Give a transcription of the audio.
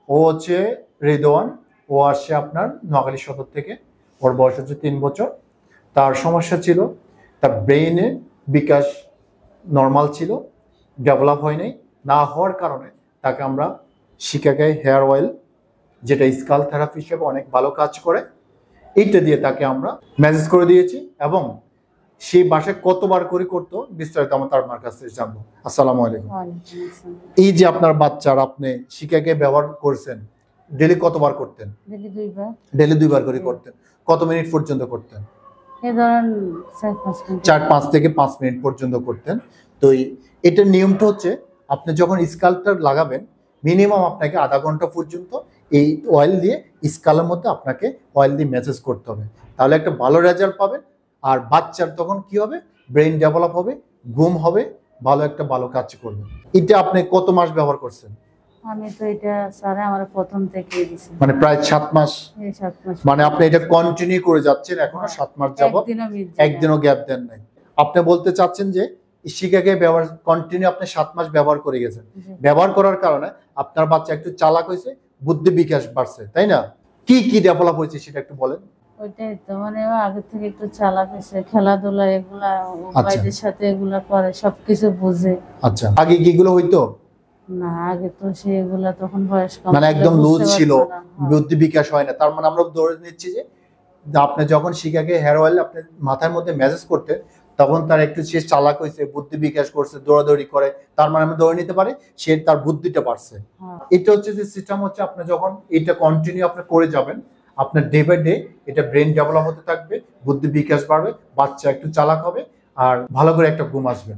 ও হচ্ছে রেদওয়ান। ও আসছে আপনার নোয়াখালী সদর থেকে। ওর বয়স হচ্ছে 3 বছর। তার সমস্যা ছিল, তার ব্রেইনে বিকাশ নর্মাল ছিল, ডেভেলপ হয় নাই। না হওয়ার কারণে তাকে আমরা শিকাগোয় হেয়ার অয়েল, যেটা স্কাল থেরাপি হিসেবে অনেক ভালো কাজ করে, এইটা দিয়ে তাকে আমরা ম্যাসেজ করে দিয়েছি। এবং সেই বাসায় কতবার করে করতো বিস্তারিত আমরা তার মার কাছ থেকে জানবো। আসসালামু আলাইকুম। এই যে আপনার বাচ্চার আপনি শিকাগোয় ব্যবহার করছেন, ডেলি কতবার করতেন? ডেলি 2বার করে করতেন। কত মিনিট পর্যন্ত করতেন? 4-5 থেকে 5 মিনিট পর্যন্ত করতেন। তো এটার নিয়মটা হচ্ছে, আপনি যখন স্কালটা লাগাবেন মিনিমাম আপনাকে আধা ঘন্টা পর্যন্ত এই অয়েল দিয়ে স্কালের মধ্যে আপনাকে অয়েল দিয়ে ম্যাসেজ করতে হবে। তাহলে একটা ভালো রেজাল্ট পাবেন। আর বাচ্চার তখন কি হবে, ব্রেইন ডেভেলপ হবে, ঘুম হবে, ভালো কাজ করবে। এটা আপনি কত মাস ব্যবহার করছেন? আমি তো এটা স্যার আমার প্রথম থেকে দিছি, মানে প্রায় 7 মাস। 7 মাস মানে আপনি এটা কন্টিনিউ করে যাচ্ছেন এখনো 7 মাস যাবত, একদিনও গ্যাপ দেন নাই। আপনি বলতে চাচ্ছেন যে শিকাগোয় ব্যবহার কন্টিনিউ আপনি 7 মাস ব্যবহার করে গেছেন। ব্যবহার করার কারণে আপনার বাচ্চা একটু চালাক হয়েছে, বুদ্ধি বিকাশ বাড়ছে, তাই না? কি কি ডেভেলপ হয়েছে সেটা একটু বলেন। ওইটাই তো, মানে আগে থেকে একটু চালাক হয়েছে, খেলাধুলা এগুলা ভাইদের সাথে এগুলা করে, সবকিছু বুঝে। আচ্ছা, আগে কিগুলো হইতো না? আগে তো সেগুলা তখন বয়স কম, মানে একদম লুজ ছিল, বুদ্ধি বিকাশ হয় না। তার মানে আমরা ধরে নিচ্ছি যে আপনি যখন শিকাগোয় হেয়ার অয়েল আপনি মাথার মধ্যে ম্যাসেজ করতে, তখন তার একটু সে চালাক হয়েছে, বুদ্ধি বিকাশ করছে, দৌড়াদৌড়ি করে। তার মানে আমরা ধরে নিতে পারি সে তার বুদ্ধিটা বাড়ছে। এটা হচ্ছে যে সিস্টেম হচ্ছে, আপনি যখন এটা কন্টিনিউ আপনি করে যাবেন, আপনার ডে বাই ডে এটা ব্রেন ডেভেলপ হতে থাকবে, বুদ্ধি বিকাশ বাড়বে, বাচ্চা একটু চালাক হবে, আর ভালো করে একটা ঘুম আসবে।